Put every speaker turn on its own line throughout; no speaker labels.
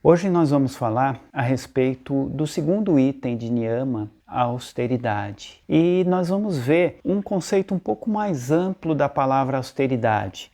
Hoje nós vamos falar a respeito do segundo item de Niyama, a austeridade. E nós vamos ver um conceito um pouco mais amplo da palavra austeridade.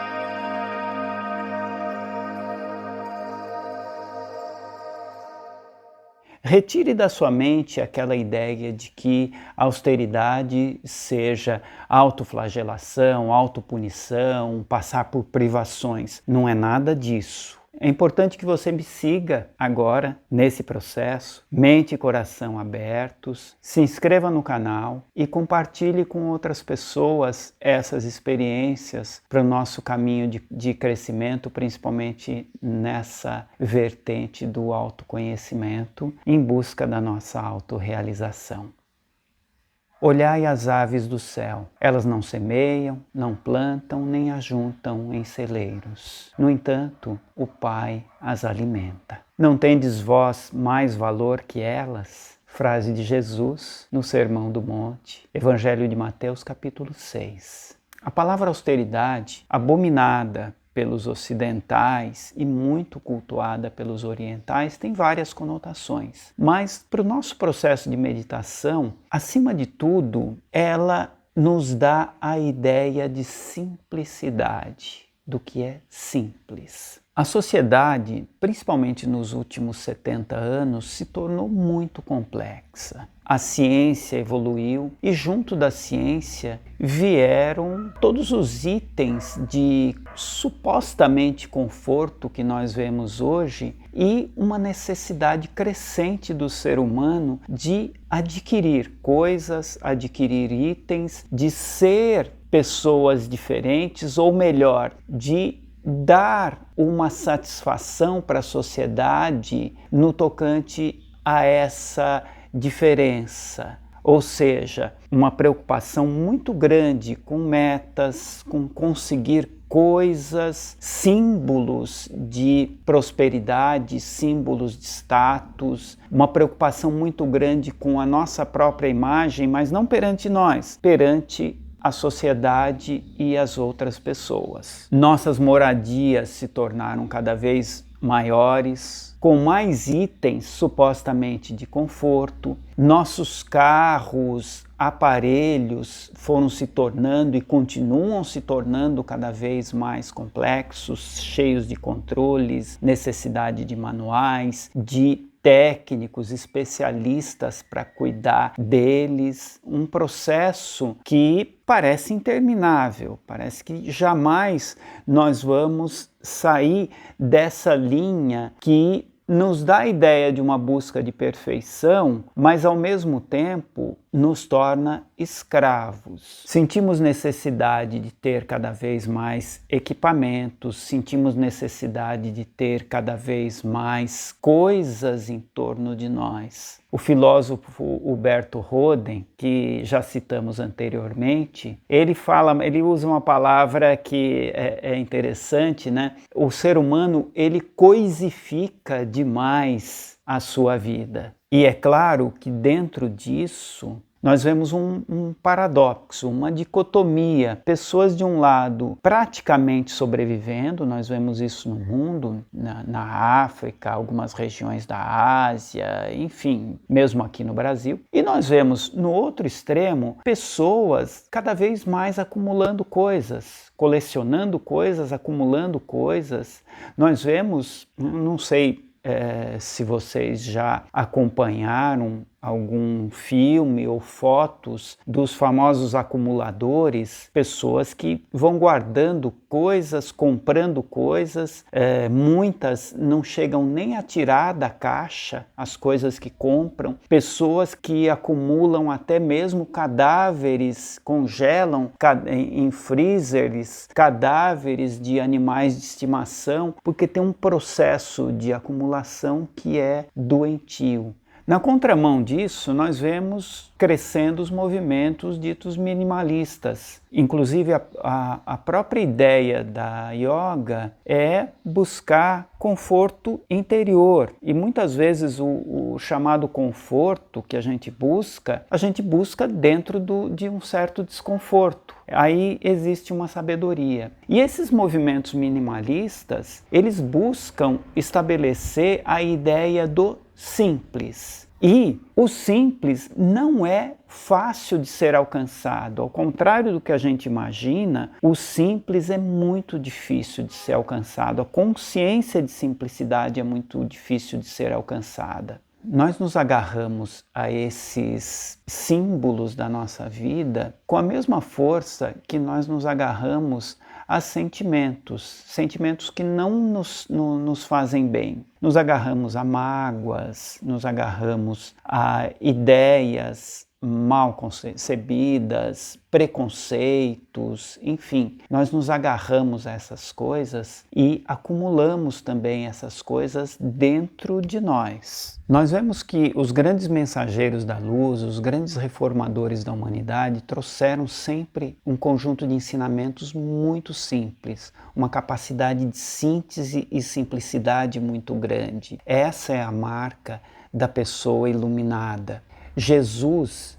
Retire da sua mente aquela ideia de que a austeridade seja autoflagelação, autopunição, passar por privações. Não é nada disso. É importante que você me siga agora nesse processo, mente e coração abertos, se inscreva no canal e compartilhe com outras pessoas essas experiências para o nosso caminho de crescimento, principalmente nessa vertente do autoconhecimento, em busca da nossa autorrealização. Olhai as aves do céu, elas não semeiam, não plantam, nem ajuntam em celeiros. No entanto, o Pai as alimenta. Não tendes vós mais valor que elas? Frase de Jesus no Sermão do Monte, Evangelho de Mateus, capítulo 6. A palavra austeridade, abominada pelos ocidentais e muito cultuada pelos orientais, tem várias conotações. Mas para o nosso processo de meditação, acima de tudo, ela nos dá a ideia de simplicidade, do que é simples. A sociedade, principalmente nos últimos 70 anos, se tornou muito complexa. A ciência evoluiu e junto da ciência vieram todos os itens de supostamente conforto que nós vemos hoje e uma necessidade crescente do ser humano de adquirir coisas, adquirir itens, de ser pessoas diferentes, ou melhor, de dar uma satisfação para a sociedade no tocante a essa diferença, ou seja, uma preocupação muito grande com metas, com conseguir coisas, símbolos de prosperidade, símbolos de status, uma preocupação muito grande com a nossa própria imagem, mas não perante nós, perante a sociedade e as outras pessoas. Nossas moradias se tornaram cada vez maiores, com mais itens supostamente de conforto. Nossos carros, aparelhos foram se tornando e continuam se tornando cada vez mais complexos, cheios de controles, necessidade de manuais, de técnicos, especialistas para cuidar deles, um processo que parece interminável, parece que jamais nós vamos sair dessa linha que nos dá a ideia de uma busca de perfeição, mas ao mesmo tempo nos torna escravos. Sentimos necessidade de ter cada vez mais equipamentos, sentimos necessidade de ter cada vez mais coisas em torno de nós. O filósofo Huberto Roden, que já citamos anteriormente, ele usa uma palavra que é interessante, né? O ser humano, ele coisifica demais a sua vida. E é claro que dentro disso nós vemos um paradoxo, uma dicotomia. Pessoas de um lado praticamente sobrevivendo, nós vemos isso no mundo, na África, algumas regiões da Ásia, enfim, mesmo aqui no Brasil. E nós vemos no outro extremo pessoas cada vez mais acumulando coisas, colecionando coisas, acumulando coisas. Nós vemos, não sei se vocês já acompanharam algum filme ou fotos dos famosos acumuladores, pessoas que vão guardando coisas, comprando coisas, muitas não chegam nem a tirar da caixa as coisas que compram, pessoas que acumulam até mesmo cadáveres, congelam em freezers cadáveres de animais de estimação, porque tem um processo de acumulação que é doentio. Na contramão disso, nós vemos crescendo os movimentos ditos minimalistas. Inclusive, a própria ideia da yoga é buscar conforto interior. E muitas vezes o chamado conforto que a gente busca dentro de um certo desconforto. Aí existe uma sabedoria. E esses movimentos minimalistas, eles buscam estabelecer a ideia do simples. E o simples não é fácil de ser alcançado. Ao contrário do que a gente imagina, o simples é muito difícil de ser alcançado. A consciência de simplicidade é muito difícil de ser alcançada. Nós nos agarramos a esses símbolos da nossa vida com a mesma força que nós nos agarramos a sentimentos que não nos fazem bem. Nos agarramos a mágoas, nos agarramos a ideias mal concebidas, preconceitos, enfim, nós nos agarramos a essas coisas e acumulamos também essas coisas dentro de nós. Nós vemos que os grandes mensageiros da luz, os grandes reformadores da humanidade trouxeram sempre um conjunto de ensinamentos muito simples, uma capacidade de síntese e simplicidade muito grande. Essa é a marca da pessoa iluminada. Jesus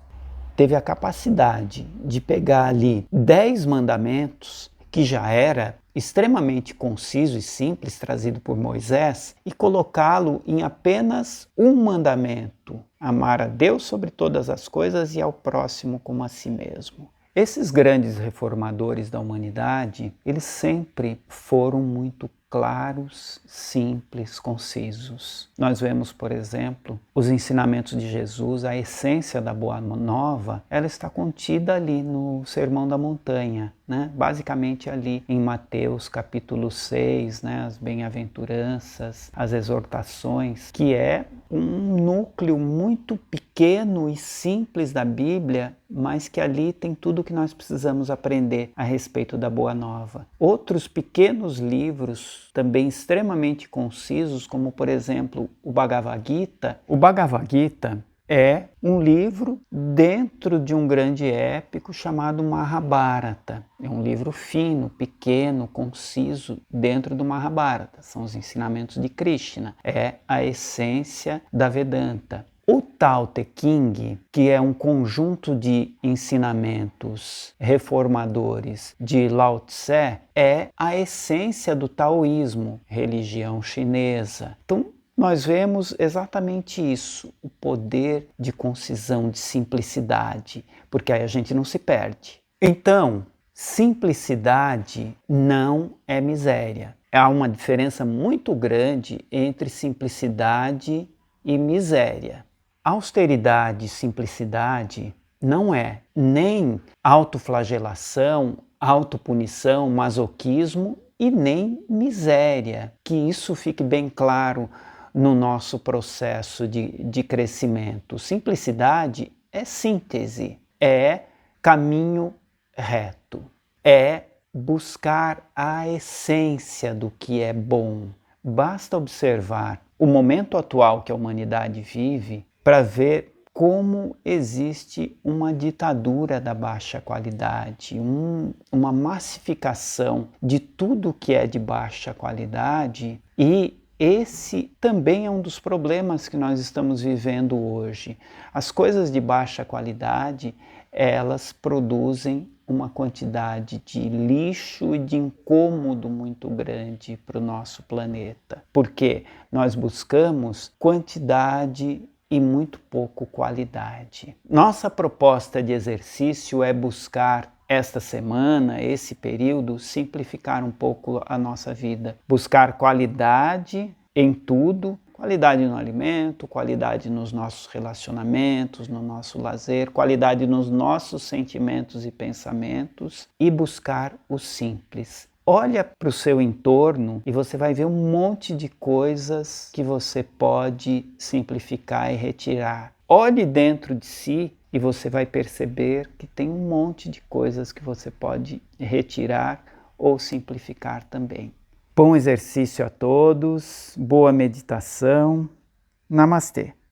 teve a capacidade de pegar ali 10 mandamentos, que já era extremamente conciso e simples, trazido por Moisés, e colocá-lo em apenas um mandamento: amar a Deus sobre todas as coisas e ao próximo como a si mesmo. Esses grandes reformadores da humanidade, eles sempre foram muito claros, simples, concisos. Nós vemos, por exemplo, os ensinamentos de Jesus, a essência da Boa Nova, ela está contida ali no Sermão da Montanha, né? Basicamente ali em Mateus capítulo 6, né? As bem-aventuranças, as exortações, que é um núcleo muito pequeno e simples da Bíblia, mas que ali tem tudo o que nós precisamos aprender a respeito da Boa Nova. Outros pequenos livros, também extremamente concisos, como por exemplo o Bhagavad Gita. O Bhagavad Gita é um livro dentro de um grande épico chamado Mahabharata. É um livro fino, pequeno, conciso dentro do Mahabharata. São os ensinamentos de Krishna. É a essência da Vedanta. O Tao Te Ching, que é um conjunto de ensinamentos reformadores de Lao Tse, é a essência do taoísmo, religião chinesa. Então, nós vemos exatamente isso, o poder de concisão, de simplicidade, porque aí a gente não se perde. Então, simplicidade não é miséria. Há uma diferença muito grande entre simplicidade e miséria. Austeridade e simplicidade não é nem autoflagelação, autopunição, masoquismo e nem miséria. Que isso fique bem claro no nosso processo de crescimento. Simplicidade é síntese, é caminho reto, é buscar a essência do que é bom. Basta observar o momento atual que a humanidade vive para ver como existe uma ditadura da baixa qualidade, uma massificação de tudo que é de baixa qualidade, e esse também é um dos problemas que nós estamos vivendo hoje. As coisas de baixa qualidade, elas produzem uma quantidade de lixo e de incômodo muito grande para o nosso planeta, porque nós buscamos quantidade e muito pouco qualidade. Nossa proposta de exercício é buscar esta semana, esse período, simplificar um pouco a nossa vida. Buscar qualidade em tudo, qualidade no alimento, qualidade nos nossos relacionamentos, no nosso lazer, qualidade nos nossos sentimentos e pensamentos, e buscar o simples. Olha para o seu entorno e você vai ver um monte de coisas que você pode simplificar e retirar. Olhe dentro de si e você vai perceber que tem um monte de coisas que você pode retirar ou simplificar também. Bom exercício a todos, boa meditação. Namastê.